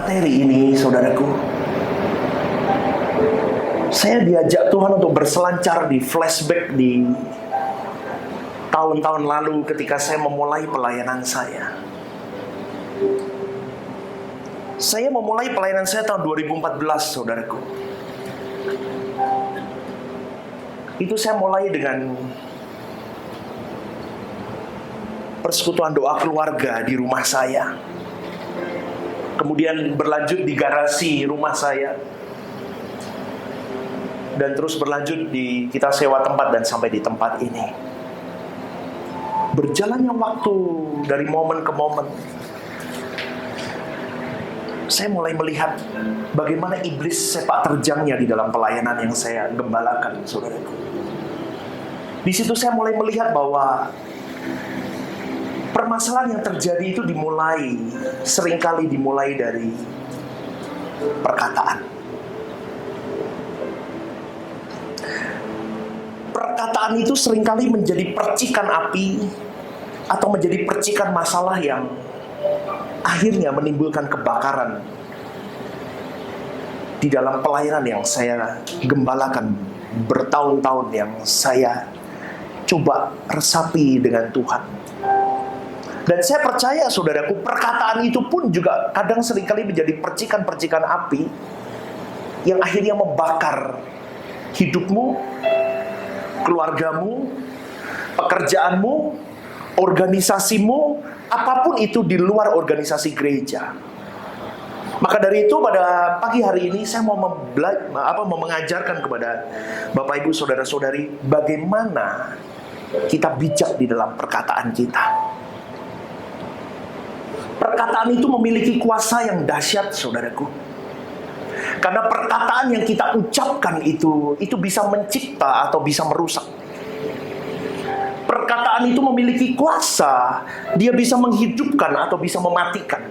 materi ini, saudaraku, saya diajak Tuhan untuk berselancar di flashback di tahun-tahun lalu ketika saya memulai pelayanan saya. Saya memulai pelayanan saya tahun 2014, saudaraku. Itu saya mulai dengan persekutuan doa keluarga di rumah saya. Kemudian berlanjut di garasi rumah saya. Dan terus berlanjut kita sewa tempat dan sampai di tempat ini. Berjalannya waktu dari momen ke momen, saya mulai melihat bagaimana iblis sepak terjangnya di dalam pelayanan yang saya gembalakan, saudaraku. Di situ saya mulai melihat bahwa permasalahan yang terjadi itu seringkali dimulai dari perkataan. Perkataan itu seringkali menjadi percikan api atau menjadi percikan masalah yang akhirnya menimbulkan kebakaran di dalam pelayanan yang saya gembalakan bertahun-tahun, yang saya coba resapi dengan Tuhan. Dan saya percaya, saudaraku, perkataan itu pun juga kadang seringkali menjadi percikan-percikan api yang akhirnya membakar hidupmu, keluargamu, pekerjaanmu, organisasimu, apapun itu di luar organisasi gereja. Maka dari itu pada pagi hari ini saya mau mengajarkan kepada Bapak Ibu saudara-saudari bagaimana kita bijak di dalam perkataan kita. Perkataan itu memiliki kuasa yang dahsyat, saudaraku. Karena perkataan yang kita ucapkan itu bisa mencipta atau bisa merusak. Perkataan itu memiliki kuasa, dia bisa menghidupkan atau bisa mematikan.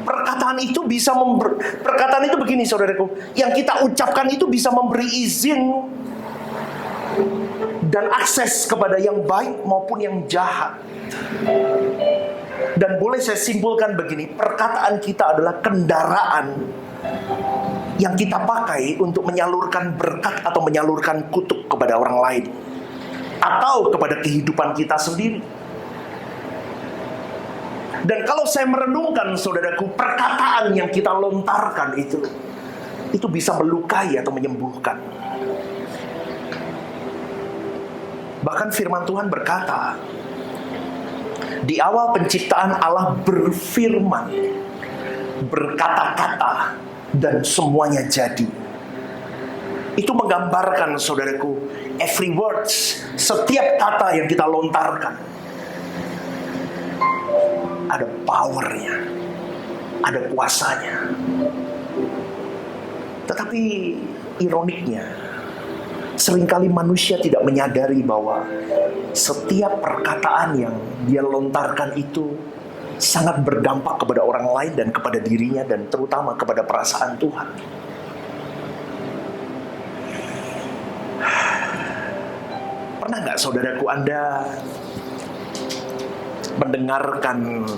Perkataan itu begini, saudaraku, yang kita ucapkan itu bisa memberi izin dan akses kepada yang baik maupun yang jahat. Dan boleh saya simpulkan begini, perkataan kita adalah kendaraan yang kita pakai untuk menyalurkan berkat atau menyalurkan kutuk kepada orang lain atau kepada kehidupan kita sendiri. Dan kalau saya merenungkan, saudaraku, perkataan yang kita lontarkan itu bisa melukai atau menyembuhkan. Bahkan firman Tuhan berkata, di awal penciptaan Allah berfirman, berkata-kata, dan semuanya jadi. Itu menggambarkan, saudaraku, every words, setiap kata yang kita lontarkan ada powernya, ada kuasanya. Tetapi ironiknya, seringkali manusia tidak menyadari bahwa setiap perkataan yang dia lontarkan itu sangat berdampak kepada orang lain dan kepada dirinya, dan terutama kepada perasaan Tuhan. Pernah nggak, saudaraku, Anda mendengarkan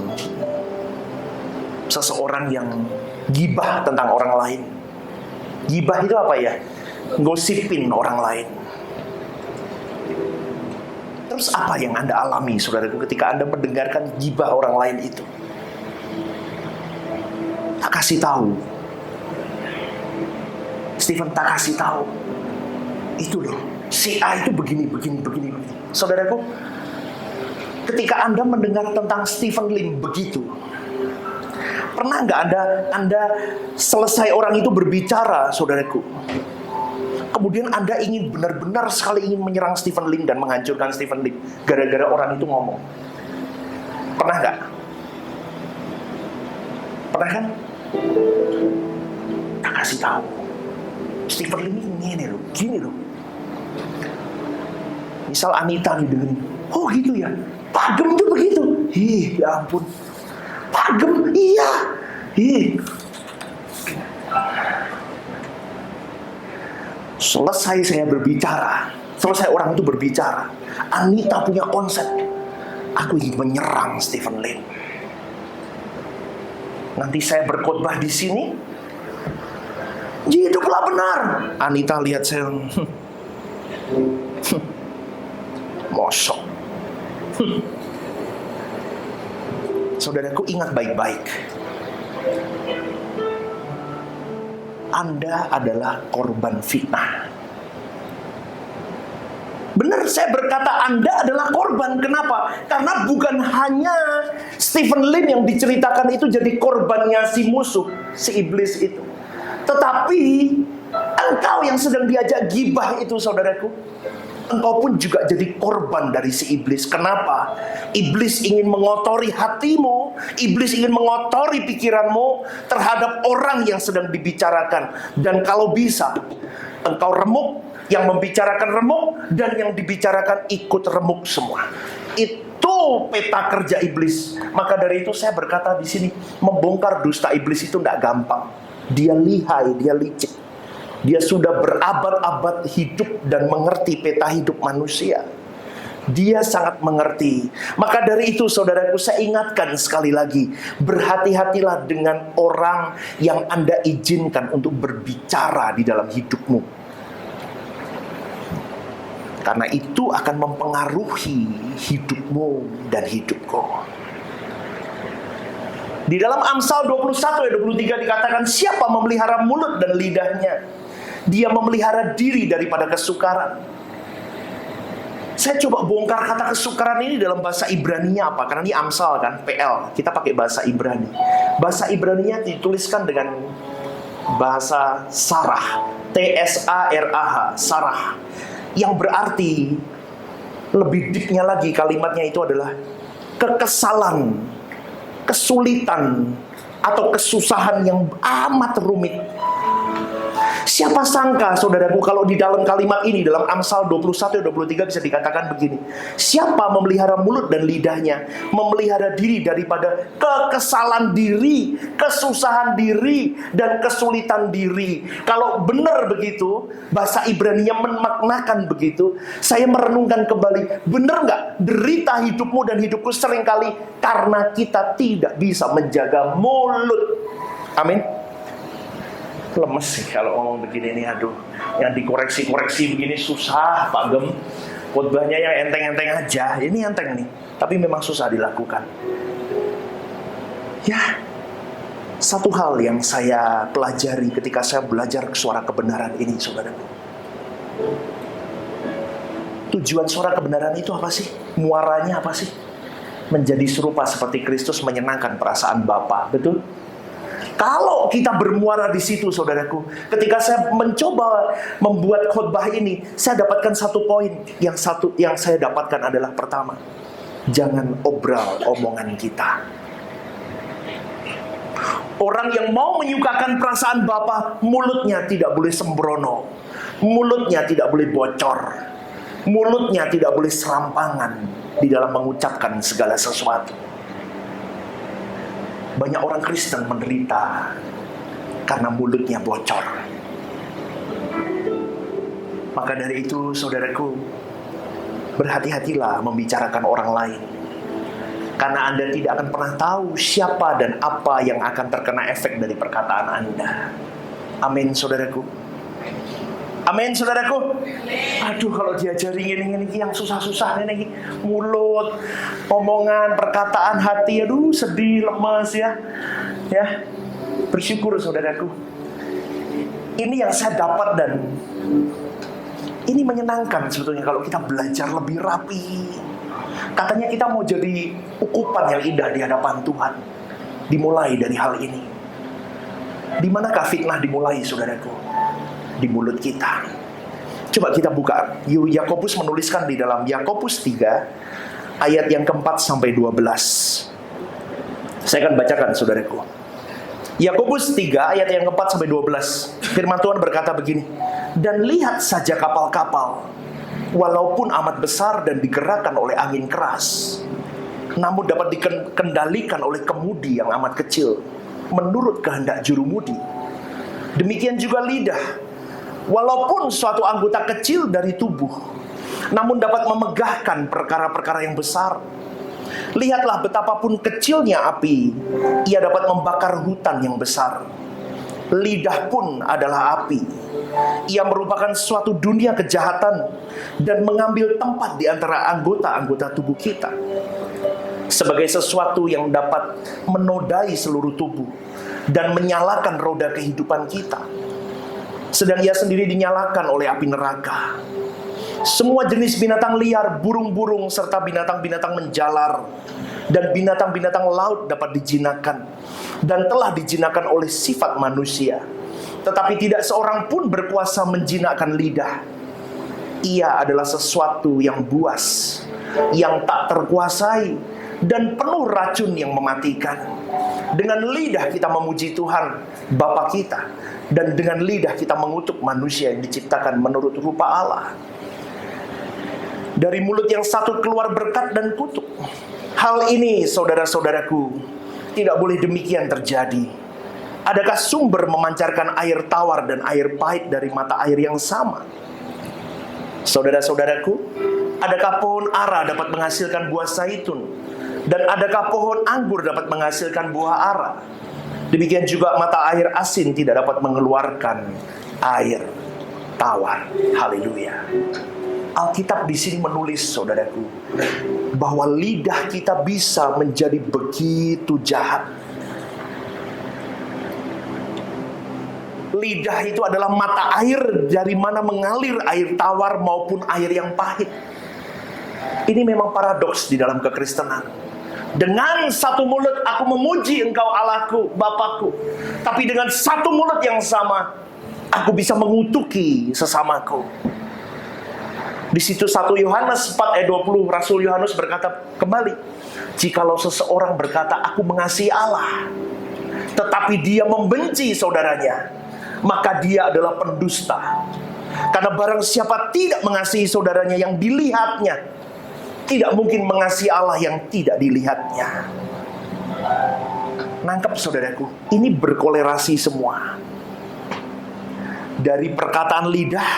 seseorang yang gibah tentang orang lain? Gibah itu apa ya? Gosipin orang lain. Terus apa yang Anda alami, saudaraku, ketika Anda mendengarkan gibah orang lain itu? Tak kasih tahu. Stephen tak kasih tahu. Itu loh, si A itu begini. Saudaraku, ketika Anda mendengar tentang Stephen Lim begitu, pernah nggak Anda selesai orang itu berbicara, saudaraku, kemudian Anda ingin benar-benar sekali ingin menyerang Stephen Lim dan menghancurkan Stephen Lim gara-gara orang itu ngomong? Pernah nggak? Pernah kan? Tak kasih tahu. Stephen Lim ini gini loh. Misal Anita nih dengerin, oh gitu ya, Pak Gem tuh begitu. Ya ampun, Pak Gem, iya. Selesai saya berbicara, selesai orang itu berbicara, Anita punya konsep, aku ingin menyerang Stephen Lim. Nanti saya berkhotbah di sini, hiduplah benar. Anita lihat saya, mosok. Saudaraku, ingat baik-baik. Anda adalah korban fitnah. Benar, saya berkata Anda adalah korban. Kenapa? Karena bukan hanya Stephen Lim yang diceritakan itu jadi korbannya si musuh, si iblis itu. Tetapi engkau yang sedang diajak gibah itu, saudaraku, engkau pun juga jadi korban dari si iblis. Kenapa? Iblis ingin mengotori hatimu, iblis ingin mengotori pikiranmu terhadap orang yang sedang dibicarakan. Dan kalau bisa, engkau remuk, yang membicarakan remuk, dan yang dibicarakan ikut remuk semua. Itu peta kerja iblis. Maka dari itu saya berkata di sini, membongkar dusta iblis itu tidak gampang. Dia lihai, dia licik. Dia sudah berabad-abad hidup dan mengerti peta hidup manusia. Dia sangat mengerti. Maka dari itu, saudaraku, saya ingatkan sekali lagi, berhati-hatilah dengan orang yang Anda izinkan untuk berbicara di dalam hidupmu. Karena itu akan mempengaruhi hidupmu dan hidupku. Di dalam Amsal 21 ayat 23 dikatakan, siapa memelihara mulut dan lidahnya, dia memelihara diri daripada kesukaran. Saya coba bongkar kata kesukaran ini dalam bahasa Ibraninya apa. Karena ini Amsal kan, PL, kita pakai bahasa Ibrani. Bahasa Ibraninya dituliskan dengan bahasa Sarah, T-S-A-R-A-H, Sarah, yang berarti lebih deepnya lagi kalimatnya itu adalah kekesalan, kesulitan, atau kesusahan yang amat rumit. Siapa sangka, saudaraku, kalau di dalam kalimat ini, dalam Amsal 21-23 bisa dikatakan begini. Siapa memelihara mulut dan lidahnya, memelihara diri daripada kekesalan diri, kesusahan diri, dan kesulitan diri. Kalau benar begitu, bahasa Ibrani-nya memaknakan begitu, saya merenungkan kembali, benar nggak derita hidupmu dan hidupku seringkali karena kita tidak bisa menjaga mulut. Amin. Lemes sih kalau ngomong begini nih, aduh. Yang dikoreksi-koreksi begini susah, Pak Gem. Khotbahnya yang enteng-enteng aja. Ini enteng nih, tapi memang susah dilakukan. Ya, satu hal yang saya pelajari ketika saya belajar suara kebenaran ini, saudaraku. Tujuan suara kebenaran itu apa sih? Muaranya apa sih? Menjadi serupa seperti Kristus, menyenangkan perasaan Bapa. Betul? Kalau kita bermuara di situ, saudaraku, ketika saya mencoba membuat khotbah ini, saya dapatkan satu poin. Yang saya dapatkan adalah pertama, jangan obral omongan kita. Orang yang mau menyukakan perasaan Bapa, mulutnya tidak boleh sembrono, mulutnya tidak boleh bocor, mulutnya tidak boleh serampangan di dalam mengucapkan segala sesuatu. Banyak orang Kristen menderita karena mulutnya bocor. Maka dari itu, saudaraku, berhati-hatilah membicarakan orang lain. Karena Anda tidak akan pernah tahu siapa dan apa yang akan terkena efek dari perkataan Anda. Amin, saudaraku. Amin, saudaraku. Aduh, kalau diajari ini yang susah-susah ini, mulut, omongan, perkataan, hati, aduh sedih, lemas ya. Ya, bersyukur saudaraku. Ini yang saya dapat dan ini menyenangkan sebetulnya kalau kita belajar lebih rapi. Katanya kita mau jadi ukupan yang indah di hadapan Tuhan. Dimulai dari hal ini. Di manakah fitnah dimulai, saudaraku? Di mulut kita. Coba kita buka. Yakobus menuliskan di dalam Yakobus 3 ayat yang keempat sampai 12. Saya akan bacakan, saudaraku. Yakobus 3 ayat yang keempat sampai 12. Firman Tuhan berkata begini. Dan lihat saja kapal-kapal, walaupun amat besar dan digerakkan oleh angin keras, namun dapat dikendalikan oleh kemudi yang amat kecil, menurut kehendak jurumudi. Demikian juga lidah, walaupun suatu anggota kecil dari tubuh, namun dapat memegahkan perkara-perkara yang besar. Lihatlah betapapun kecilnya api, ia dapat membakar hutan yang besar. Lidah pun adalah api. Ia merupakan suatu dunia kejahatan dan mengambil tempat di antara anggota-anggota tubuh kita, sebagai sesuatu yang dapat menodai seluruh tubuh dan menyalakan roda kehidupan kita. Sedang ia sendiri dinyalakan oleh api neraka. Semua jenis binatang liar, burung-burung, serta binatang-binatang menjalar dan binatang-binatang laut dapat dijinakan dan telah dijinakan oleh sifat manusia. Tetapi tidak seorang pun berkuasa menjinakkan lidah. Ia adalah sesuatu yang buas, yang tak terkuasai, dan penuh racun yang mematikan. Dengan lidah kita memuji Tuhan Bapa kita, dan dengan lidah kita mengutuk manusia yang diciptakan menurut rupa Allah. Dari mulut yang satu keluar berkat dan kutuk. Hal ini, saudara-saudaraku, tidak boleh demikian terjadi. Adakah sumber memancarkan air tawar dan air pahit dari mata air yang sama? Saudara-saudaraku, adakah pohon ara dapat menghasilkan buah zaitun? Dan adakah pohon anggur dapat menghasilkan buah ara? Demikian juga mata air asin tidak dapat mengeluarkan air tawar. Haleluya. Alkitab di sini menulis, saudaraku, bahwa lidah kita bisa menjadi begitu jahat. Lidah itu adalah mata air dari mana mengalir air tawar maupun air yang pahit. Ini memang paradoks di dalam kekristenan. Dengan satu mulut aku memuji Engkau Allahku, Bapakku, tapi dengan satu mulut yang sama aku bisa mengutuki sesamaku. Di situ 1 Yohanes 4 ayat 20, Rasul Yohanes berkata kembali, jikalau seseorang berkata aku mengasihi Allah, tetapi dia membenci saudaranya, maka dia adalah pendusta. Karena barang siapa tidak mengasihi saudaranya yang dilihatnya, tidak mungkin mengasihi Allah yang tidak dilihatnya. Nangkep saudaraku, ini berkolerasi semua. Dari perkataan lidah,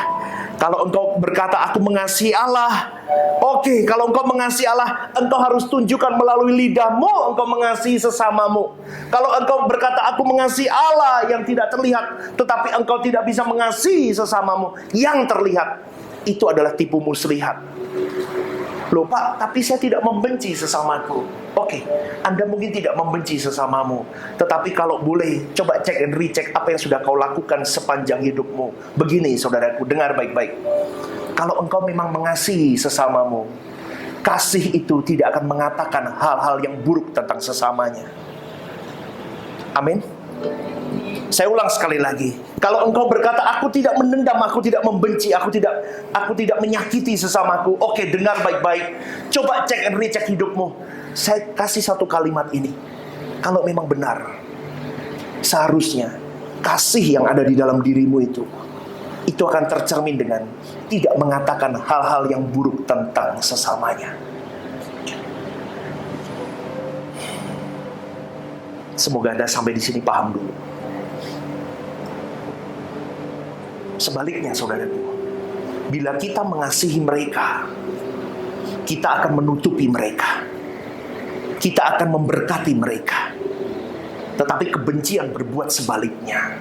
kalau engkau berkata aku mengasihi Allah, oke, kalau engkau mengasihi Allah, engkau harus tunjukkan melalui lidahmu engkau mengasihi sesamamu. Kalau engkau berkata aku mengasihi Allah yang tidak terlihat, tetapi engkau tidak bisa mengasihi sesamamu yang terlihat, itu adalah tipu muslihat. Loh Pak, tapi saya tidak membenci sesamaku. Oke, Anda mungkin tidak membenci sesamamu, tetapi kalau boleh, coba cek dan recheck apa yang sudah kau lakukan sepanjang hidupmu. Begini saudaraku, dengar baik-baik. Kalau engkau memang mengasihi sesamamu, kasih itu tidak akan mengatakan hal-hal yang buruk tentang sesamanya. Amin. Saya ulang sekali lagi. Kalau engkau berkata aku tidak menendam, aku tidak membenci, aku tidak menyakiti sesamaku. Oke, dengar baik-baik. Coba cek and recheck hidupmu. Saya kasih satu kalimat ini. Kalau memang benar, seharusnya kasih yang ada di dalam dirimu itu akan tercermin dengan tidak mengatakan hal-hal yang buruk tentang sesamanya. Semoga Anda sampai di sini paham dulu. Sebaliknya saudaraku, bila kita mengasihi mereka, kita akan menutupi mereka, kita akan memberkati mereka. Tetapi kebencian berbuat sebaliknya.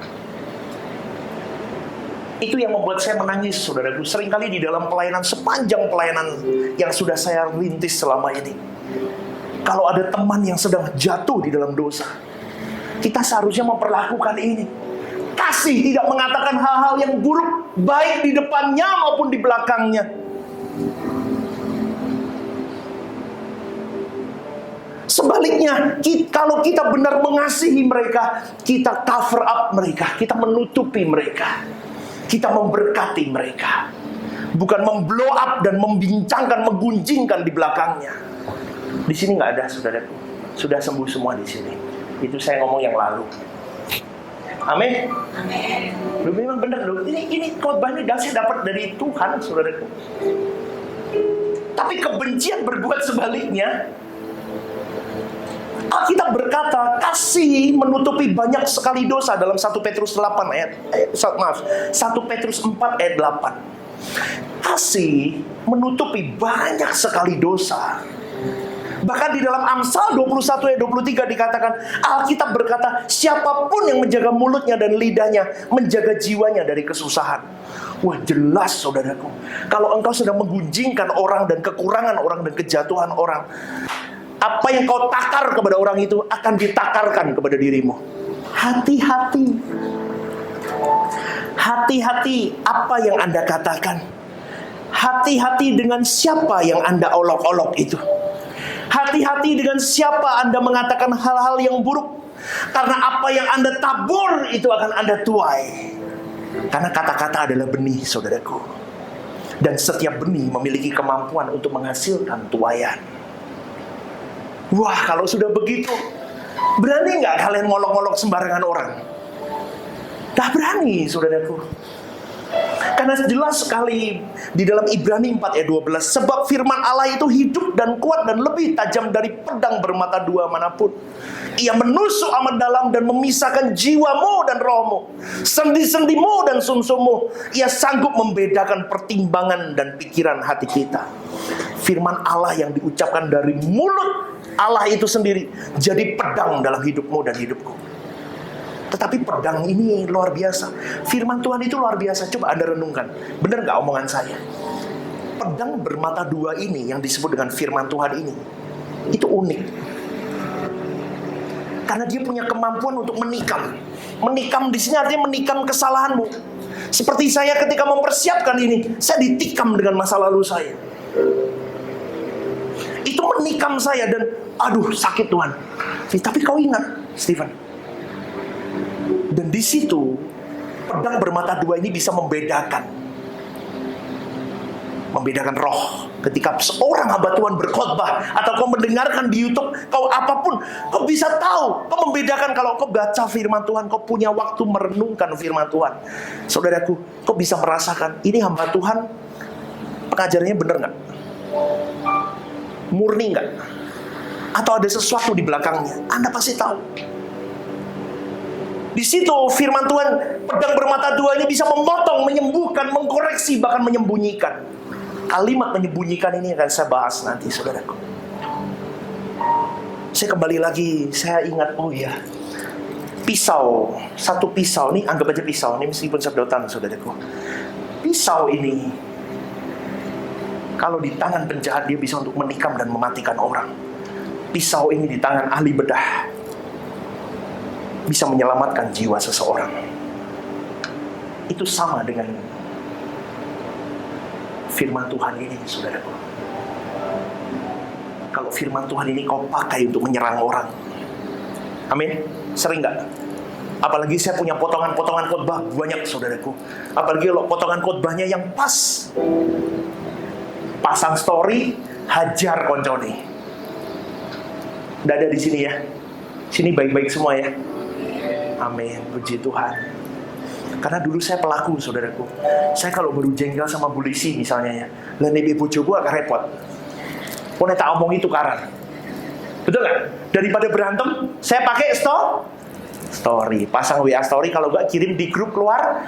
Itu yang membuat saya menangis saudaraku. Seringkali di dalam pelayanan, sepanjang pelayanan yang sudah saya rintis selama ini, kalau ada teman yang sedang jatuh di dalam dosa, kita seharusnya memperlakukan ini. Kasih tidak mengatakan hal-hal yang buruk, baik di depannya maupun di belakangnya. Sebaliknya, kalau kita benar mengasihi mereka, kita cover up mereka, kita menutupi mereka, kita memberkati mereka, bukan memblow up dan membincangkan, menggunjingkan di belakangnya. Di sini nggak ada, saudaraku. Sudah sembuh semua di sini. Itu saya ngomong yang lalu. Amin. Amin. Lu memang benar loh. Ini khotbah ini saya dapat dari Tuhan, saudaraku. Tapi kebencian berbuat sebaliknya. Alkitab berkata, kasih menutupi banyak sekali dosa dalam 1 Petrus 4 ayat 8. Kasih menutupi banyak sekali dosa. Bahkan di dalam Amsal 21 ayat 23 dikatakan, Alkitab berkata, siapapun yang menjaga mulutnya dan lidahnya, menjaga jiwanya dari kesusahan. Wah, jelas saudaraku, kalau engkau sedang menggunjingkan orang dan kekurangan orang dan kejatuhan orang, apa yang kau takar kepada orang itu akan ditakarkan kepada dirimu. Hati-hati. Hati-hati apa yang Anda katakan. Hati-hati dengan siapa yang Anda olok-olok itu. Hati-hati dengan siapa Anda mengatakan hal-hal yang buruk. Karena apa yang Anda tabur itu akan Anda tuai. Karena kata-kata adalah benih, saudaraku. Dan setiap benih memiliki kemampuan untuk menghasilkan tuaian. Wah, kalau sudah begitu, berani nggak kalian ngolok-ngolok sembarangan orang? Tak berani, saudaraku. Karena jelas sekali di dalam Ibrani 4 ayat 12, sebab firman Allah itu hidup dan kuat dan lebih tajam dari pedang bermata dua manapun. Ia menusuk amat dalam dan memisahkan jiwamu dan rohmu, sendi-sendimu dan sumsummu. Ia sanggup membedakan pertimbangan dan pikiran hati kita. Firman Allah yang diucapkan dari mulut Allah itu sendiri jadi pedang dalam hidupmu dan hidupku. Tetapi pedang ini luar biasa. Firman Tuhan itu luar biasa. Coba Anda renungkan. Benar gak omongan saya? Pedang bermata dua ini yang disebut dengan firman Tuhan ini, itu unik. Karena dia punya kemampuan untuk menikam. Menikam di sini artinya menikam kesalahanmu. Seperti saya ketika mempersiapkan ini, saya ditikam dengan masa lalu saya. Itu menikam saya dan aduh sakit Tuhan. Tapi kau ingat, Stephen, dan di situ pedang bermata dua ini bisa membedakan roh. Ketika seorang hamba Tuhan berkhotbah atau kau mendengarkan di YouTube, kau apapun, kau bisa tahu, kau membedakan. Kalau kau baca firman Tuhan, kau punya waktu merenungkan firman Tuhan, saudaraku, kau bisa merasakan ini hamba Tuhan pengajarannya benar nggak, murni nggak, atau ada sesuatu di belakangnya. Anda pasti tahu. Di situ firman Tuhan, pedang bermata dua ini bisa memotong, menyembuhkan, mengkoreksi, bahkan menyembunyikan. Kalimat menyembunyikan ini akan saya bahas nanti, saudaraku. Saya kembali lagi, saya ingat, oh ya, pisau, satu pisau, nih anggap aja pisau, ini meskipun sedotan, saudaraku. Pisau ini, kalau di tangan penjahat dia bisa untuk menikam dan mematikan orang. Pisau ini di tangan ahli bedah bisa menyelamatkan jiwa seseorang. Itu sama dengan firman Tuhan ini, saudaraku. Kalau firman Tuhan ini kau pakai untuk menyerang orang, amin, sering gak? Apalagi saya punya potongan-potongan khotbah banyak, saudaraku. Apalagi kalau potongan khotbahnya yang pas, pasang story, hajar koncone. Nggak ada di sini ya. Sini baik-baik semua ya. Amin, puji Tuhan. Karena dulu saya pelaku, saudaraku. Saya kalau baru jengkel sama polisi misalnya ya, lah nih bojoku agak repot. Pokoknya tak omong itu karan. Betul nggak? Daripada berantem, saya pakai story, pasang WA story. Kalau nggak kirim di grup keluar,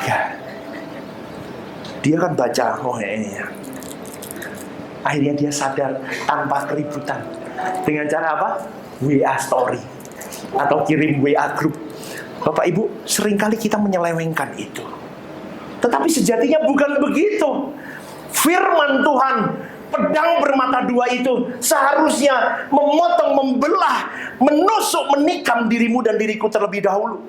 ya. Dia kan baca, oh ini ya. Akhirnya dia sadar tanpa keributan. Dengan cara apa? WA story atau kirim WA grup. Bapak Ibu, seringkali kita menyelewengkan itu. Tetapi sejatinya bukan begitu. Firman Tuhan, pedang bermata dua itu seharusnya memotong, membelah, menusuk, menikam dirimu dan diriku terlebih dahulu.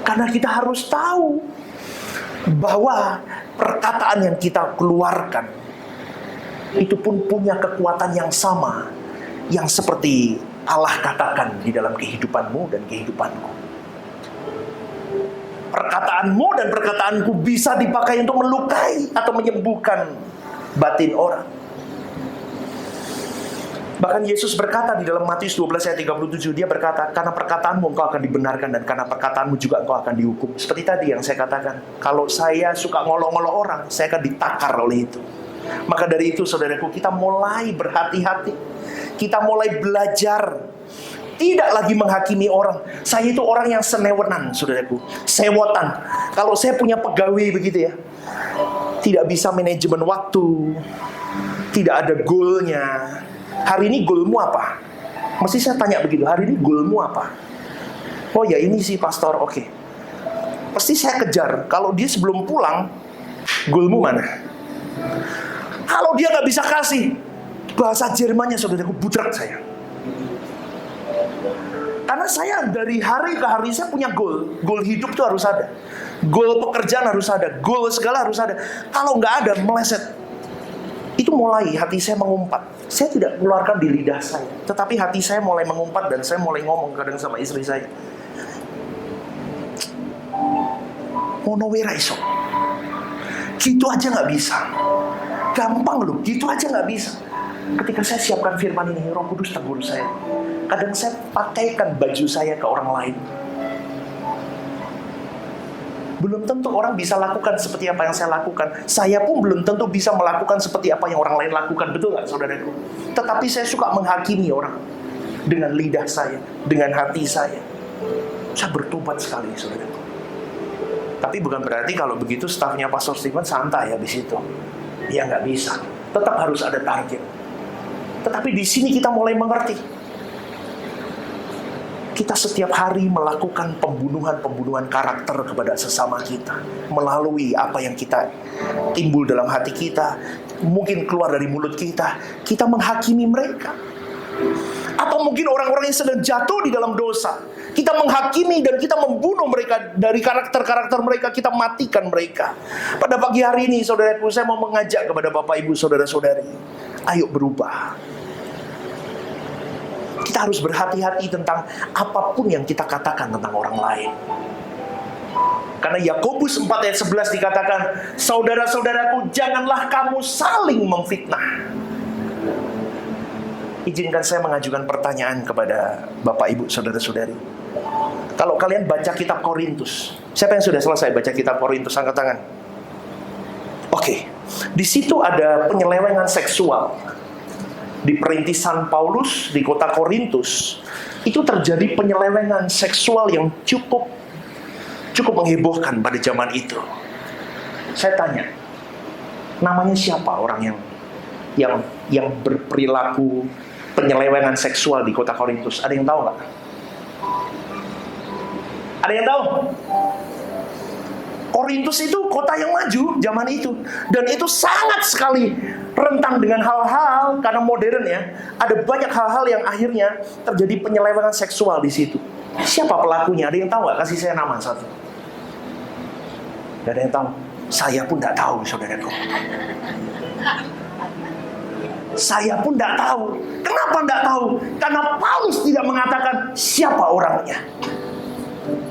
Karena kita harus tahu bahwa perkataan yang kita keluarkan itu pun punya kekuatan yang sama, yang seperti Allah katakan di dalam kehidupanmu dan kehidupanku. Perkataanmu dan perkataanku bisa dipakai untuk melukai atau menyembuhkan batin orang. Bahkan Yesus berkata di dalam Matius 12 ayat 37, dia berkata, karena perkataanmu engkau akan dibenarkan dan karena perkataanmu juga engkau akan dihukum. Seperti tadi yang saya katakan, kalau saya suka ngolok-ngolok orang, saya akan ditakar oleh itu. Maka dari itu, saudaraku, kita mulai berhati-hati. Kita mulai belajar tidak lagi menghakimi orang. Saya itu orang yang senewenan, saudaraku, sewotan. Kalau saya punya pegawai begitu ya, tidak bisa manajemen waktu, Tidak ada goalnya. Hari ini goalmu apa? Mesti saya tanya begitu, hari ini goalmu apa? Oh ya ini sih pastor, oke. Pasti saya kejar. Kalau dia sebelum pulang, goalmu mana? Kalau dia nggak bisa kasih, bahasa Jermannya saudaraku budrak saya. Karena saya dari hari ke hari saya punya goal. Goal hidup tuh harus ada. Goal pekerjaan harus ada. Goal segala harus ada. Kalau nggak ada, meleset. Itu mulai hati saya mengumpat. Saya tidak keluarkan di lidah saya, tetapi hati saya mulai mengumpat dan saya mulai ngomong kadang sama istri saya. Mono wera iso. Gitu aja nggak bisa. Gampang loh, gitu aja nggak bisa. Ketika saya siapkan firman ini, Roh Kudus tegur saya. Kadang saya pakaikan baju saya ke orang lain. Belum tentu orang bisa lakukan seperti apa yang saya lakukan. Saya pun belum tentu bisa melakukan seperti apa yang orang lain lakukan. Betul nggak saudaraku? Tetapi saya suka menghakimi orang dengan lidah saya, dengan hati saya. Saya bertobat sekali saudaraku. Tapi bukan berarti kalau begitu stafnya Pastor Stephen santai habis itu. Ya nggak bisa. Tetap harus ada target. Tetapi di sini kita mulai mengerti. Kita setiap hari melakukan pembunuhan karakter kepada sesama kita. Melalui apa yang kita timbul dalam hati kita. Mungkin keluar dari mulut kita. Kita menghakimi mereka. Atau mungkin orang-orang yang sedang jatuh di dalam dosa. Kita menghakimi dan kita membunuh mereka. Dari karakter-karakter mereka, kita matikan mereka. Pada pagi hari ini, saudaraku, saya mau mengajak kepada Bapak, Ibu, Saudara-saudari. Ayo berubah. Kita harus berhati-hati tentang apapun yang kita katakan tentang orang lain. Karena Yakobus 4 ayat 11 dikatakan, saudara-saudaraku, janganlah kamu saling memfitnah. Izinkan saya mengajukan pertanyaan kepada Bapak, Ibu, Saudara-saudari. Kalau kalian baca kitab Korintus, siapa yang sudah selesai baca kitab Korintus? Angkat tangan. Oke. Di situ ada penyelewengan seksual. Di perintisan Paulus di kota Korintus itu terjadi penyelewengan seksual yang cukup menghebohkan pada zaman itu. Saya tanya, namanya siapa orang yang berperilaku penyelewengan seksual di kota Korintus? Ada yang tahu nggak? Ada yang tahu? Korintus itu kota yang maju zaman itu. Dan itu sangat sekali rentan dengan hal-hal, karena modern ya. Ada banyak hal-hal yang akhirnya terjadi penyelewengan seksual di situ. Siapa pelakunya? Ada yang tahu nggak? Kasih saya nama satu. Gak ada yang tahu. Saya pun tidak tahu, saudaraku. Saya pun tidak tahu. Kenapa tidak tahu? Karena Paulus tidak mengatakan siapa orangnya.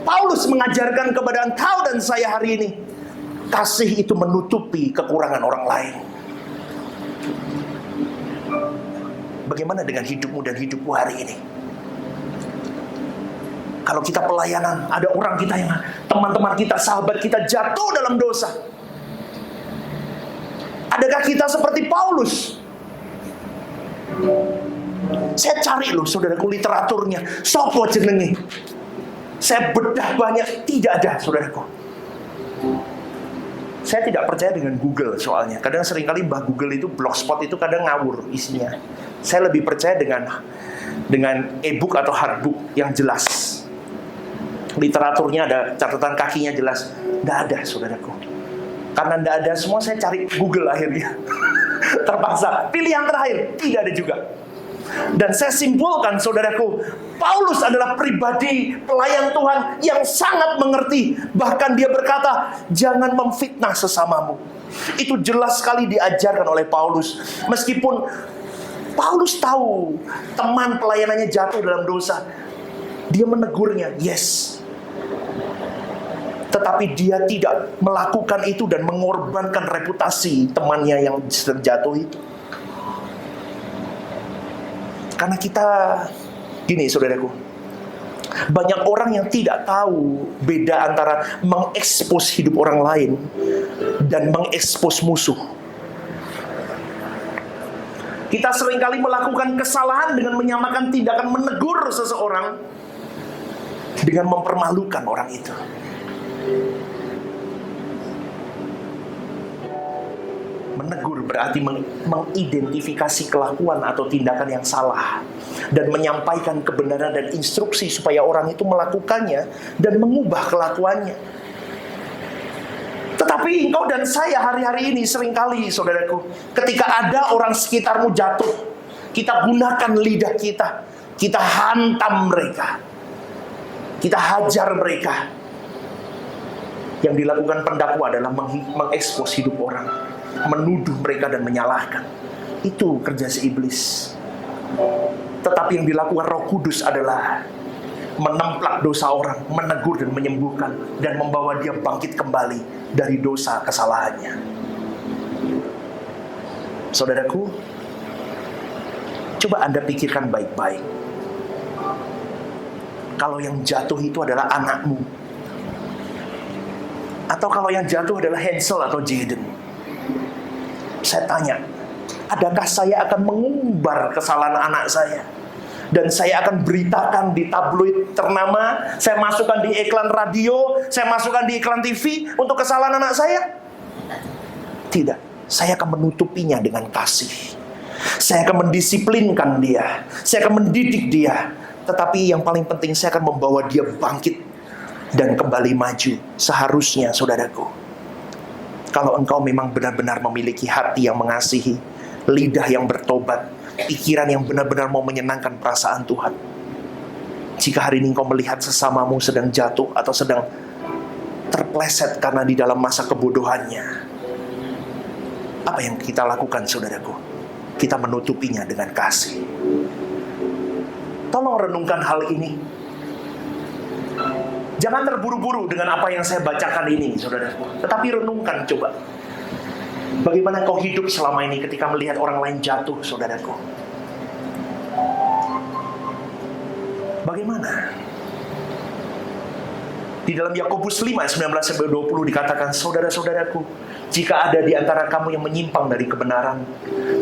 Paulus mengajarkan kepada engkau dan saya hari ini, kasih itu menutupi kekurangan orang lain. Bagaimana dengan hidupmu dan hidupku hari ini? Kalau kita pelayanan, ada orang kita yang teman-teman kita, sahabat kita jatuh dalam dosa. Adakah kita seperti Paulus? Saya cari loh saudaraku literaturnya. Sopo jenenge? Saya bedah banyak, tidak ada saudaraku. Saya tidak percaya dengan Google soalnya. Kadang seringkali Mbah Google itu blogspot itu kadang ngawur isinya. Saya lebih percaya dengan e-book atau hardbook yang jelas. Literaturnya ada, catatan kakinya jelas. Tidak ada saudaraku. Karena tidak ada semua, saya cari Google akhirnya. Terpaksa. Pilihan terakhir, tidak ada juga. Dan saya simpulkan saudaraku, Paulus adalah pribadi pelayan Tuhan yang sangat mengerti. Bahkan dia berkata, jangan memfitnah sesamamu. Itu jelas sekali diajarkan oleh Paulus. Meskipun Paulus tahu teman pelayanannya jatuh dalam dosa, dia menegurnya, yes. Tetapi dia tidak melakukan itu dan mengorbankan reputasi temannya yang jatuh itu. Karena kita, gini saudaraku, banyak orang yang tidak tahu beda antara mengekspos hidup orang lain dan mengekspos musuh. Kita seringkali melakukan kesalahan dengan menyamakan tindakan menegur seseorang dengan mempermalukan orang itu. Menegur berarti mengidentifikasi kelakuan atau tindakan yang salah dan menyampaikan kebenaran dan instruksi supaya orang itu melakukannya dan mengubah kelakuannya. Tetapi engkau dan saya hari-hari ini seringkali, saudaraku, ketika ada orang sekitarmu jatuh, kita gunakan lidah kita, kita hantam mereka, kita hajar mereka. Yang dilakukan pendakwa adalah mengekspos hidup orang, menuduh mereka dan menyalahkan. Itu kerja si iblis. Tetapi yang dilakukan Roh Kudus adalah menemplak dosa orang, menegur dan menyembuhkan, dan membawa dia bangkit kembali dari dosa kesalahannya. Saudaraku, coba Anda pikirkan baik-baik. Kalau yang jatuh itu adalah anakmu, atau kalau yang jatuh adalah Hansel atau Jaden, saya tanya, adakah saya akan mengumbar kesalahan anak saya? Dan saya akan beritakan di tabloid ternama, saya masukkan di iklan radio, saya masukkan di iklan TV untuk kesalahan anak saya? Tidak, saya akan menutupinya dengan kasih. Saya akan mendisiplinkan dia, saya akan mendidik dia. Tetapi yang paling penting, saya akan membawa dia bangkit dan kembali maju. Seharusnya, saudaraku, kalau engkau memang benar-benar memiliki hati yang mengasihi, lidah yang bertobat, pikiran yang benar-benar mau menyenangkan perasaan Tuhan, jika hari ini engkau melihat sesamamu sedang jatuh atau sedang terpleset karena di dalam masa kebodohannya, apa yang kita lakukan, saudaraku? Kita menutupinya dengan kasih. Tolong renungkan hal ini. Jangan terburu-buru dengan apa yang saya bacakan ini, saudaraku. Tetapi renungkan coba. Bagaimana kau hidup selama ini ketika melihat orang lain jatuh, saudaraku? Bagaimana? Di dalam Yakobus 5, 19-20 dikatakan, saudara-saudaraku, jika ada di antara kamu yang menyimpang dari kebenaran,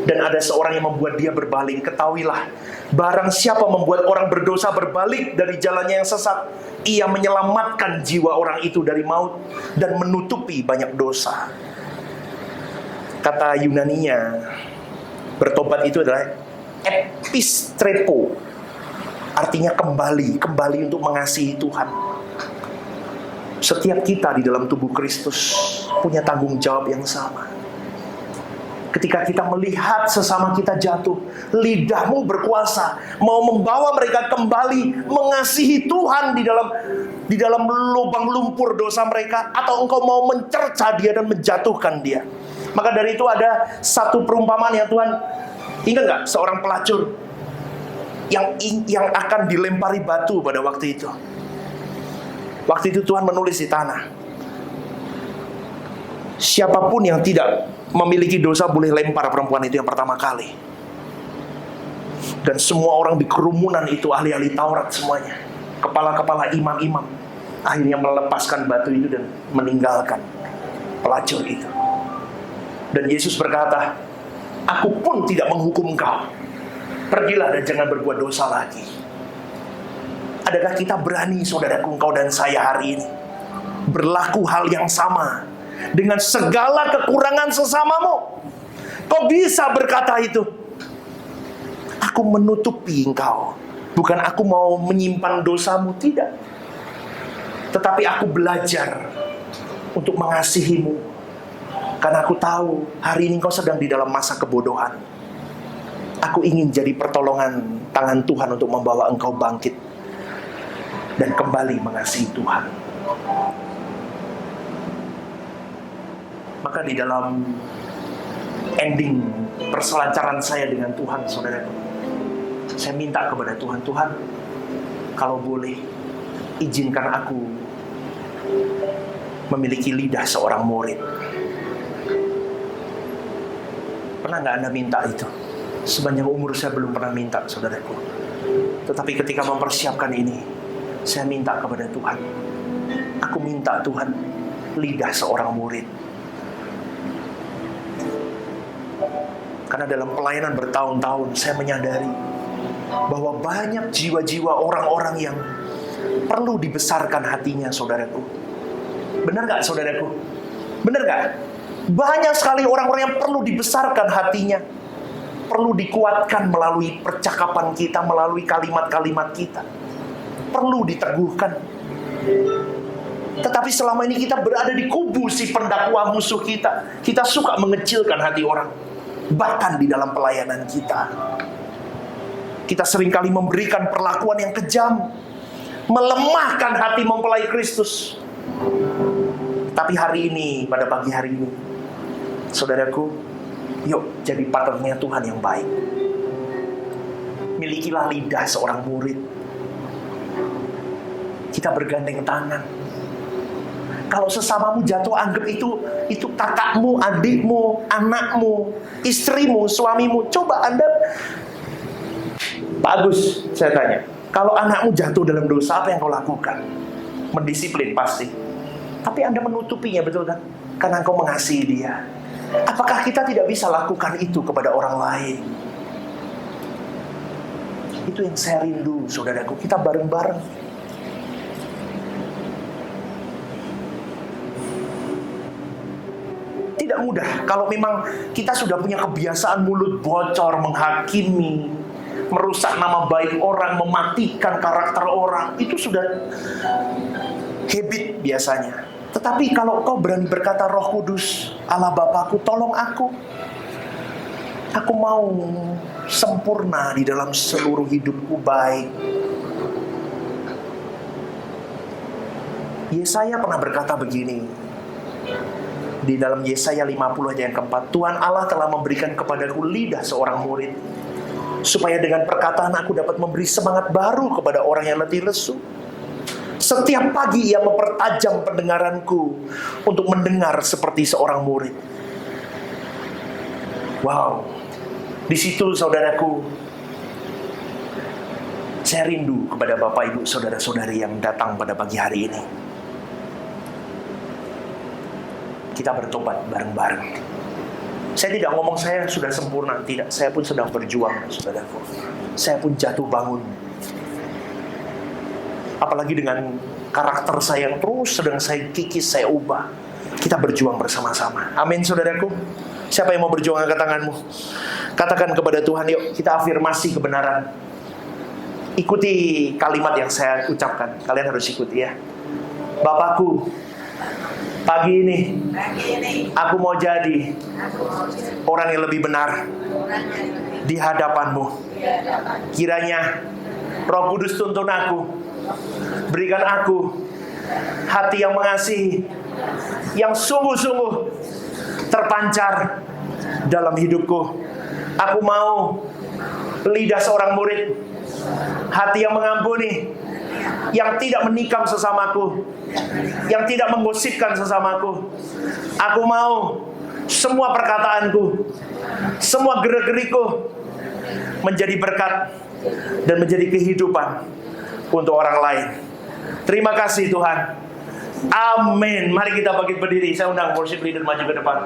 dan ada seorang yang membuat dia berbalik, ketahuilah, barang siapa membuat orang berdosa berbalik dari jalannya yang sesat, ia menyelamatkan jiwa orang itu dari maut, dan menutupi banyak dosa. Kata Yunaninya, bertobat itu adalah epistrepo, artinya kembali untuk mengasihi Tuhan. Setiap kita di dalam tubuh Kristus punya tanggung jawab yang sama. Ketika kita melihat sesama kita jatuh, lidahmu berkuasa mau membawa mereka kembali mengasihi Tuhan di dalam lubang lumpur dosa mereka, atau engkau mau mencerca dia dan menjatuhkan dia. Maka dari itu ada satu perumpamaan yang Tuhan, ingat gak seorang pelacur yang akan dilempari batu pada waktu itu. Waktu itu Tuhan menulis di tanah, siapapun yang tidak memiliki dosa boleh lempar perempuan itu yang pertama kali. Dan semua orang di kerumunan itu, ahli-ahli Taurat semuanya, kepala-kepala imam-imam, akhirnya melepaskan batu itu dan meninggalkan pelacur itu. Dan Yesus berkata, aku pun tidak menghukum kau, pergilah dan jangan berbuat dosa lagi. Adakah kita berani, saudaraku, engkau dan saya hari ini berlaku hal yang sama dengan segala kekurangan sesamamu? Kau bisa berkata itu, aku menutupi engkau, bukan aku mau menyimpan dosamu, tidak. Tetapi aku belajar untuk mengasihimu, karena aku tahu hari ini kau sedang di dalam masa kebodohan. Aku ingin jadi pertolongan tangan Tuhan untuk membawa engkau bangkit dan kembali mengasihi Tuhan. Maka di dalam ending perselancaran saya dengan Tuhan, saudaraku, saya minta kepada Tuhan, Tuhan, kalau boleh, izinkan aku memiliki lidah seorang murid. Pernah nggak Anda minta itu? Sepanjang umur saya belum pernah minta, saudaraku. Tetapi ketika mempersiapkan ini, saya minta kepada Tuhan. Aku minta Tuhan, lidah seorang murid. Karena dalam pelayanan bertahun-tahun, saya menyadari bahwa banyak jiwa-jiwa orang-orang yang perlu dibesarkan hatinya, saudaraku. Benar gak, saudaraku? Benar gak? Banyak sekali orang-orang yang perlu dibesarkan hatinya, perlu dikuatkan melalui percakapan kita, melalui kalimat-kalimat kita, perlu diteguhkan. Tetapi selama ini kita berada di kubu si pendakwa musuh kita. Kita suka mengecilkan hati orang, bahkan di dalam pelayanan kita. Kita seringkali memberikan perlakuan yang kejam, melemahkan hati mempelai Kristus. Tapi hari ini, pada pagi hari ini, saudaraku, yuk jadi partnernya Tuhan yang baik. Milikilah lidah seorang murid. Kita bergandeng tangan. Kalau sesamamu jatuh, anggap itu kakakmu, adikmu, anakmu, istrimu, suamimu. Coba Anda, Pak Agus, saya tanya, kalau anakmu jatuh dalam dosa, apa yang kau lakukan? Mendisiplin pasti. Tapi Anda menutupinya, betul kan? Karena engkau mengasihi dia. Apakah kita tidak bisa lakukan itu kepada orang lain? Itu yang saya rindu, saudaraku. Kita bareng-bareng. Tidak mudah. Kalau memang kita sudah punya kebiasaan mulut bocor, menghakimi, merusak nama baik orang, mematikan karakter orang, itu sudah habit biasanya. Tetapi kalau kau berani berkata, Roh Kudus, Allah Bapakku, tolong aku. Aku mau sempurna di dalam seluruh hidupku baik. Yesaya pernah berkata begini. Di dalam Yesaya 50 ayat yang keempat, Tuhan Allah telah memberikan kepadaku lidah seorang murid, supaya dengan perkataan aku dapat memberi semangat baru kepada orang yang letih lesu. Setiap pagi ia mempertajam pendengaranku untuk mendengar seperti seorang murid. Wow. Di situ saudaraku, saya rindu kepada Bapak Ibu saudara-saudari yang datang pada pagi hari ini. Kita bertobat bareng-bareng. Saya tidak ngomong saya sudah sempurna, tidak. Saya pun sedang berjuang, saudaraku. Saya pun jatuh bangun. Apalagi dengan karakter saya yang terus sedang saya kikis, saya ubah. Kita berjuang bersama-sama. Amin, saudaraku. Siapa yang mau berjuang, angkat tanganmu. Katakan kepada Tuhan, yuk kita afirmasi kebenaran. Ikuti kalimat yang saya ucapkan. Kalian harus ikuti ya. Bapakku, pagi ini aku mau jadi orang yang lebih benar di hadapan-Mu. Kiranya Roh Kudus tuntun aku, berikan aku hati yang mengasihi, yang sungguh-sungguh terpancar dalam hidupku. Aku mau lidah seorang murid, hati yang mengampuni, yang tidak menikam sesamaku, yang tidak menggosipkan sesamaku. Aku mau semua perkataanku, semua gerak-geriku menjadi berkat dan menjadi kehidupan untuk orang lain. Terima kasih Tuhan. Amin. Mari kita bangkit berdiri. Saya undang worship leader maju ke depan.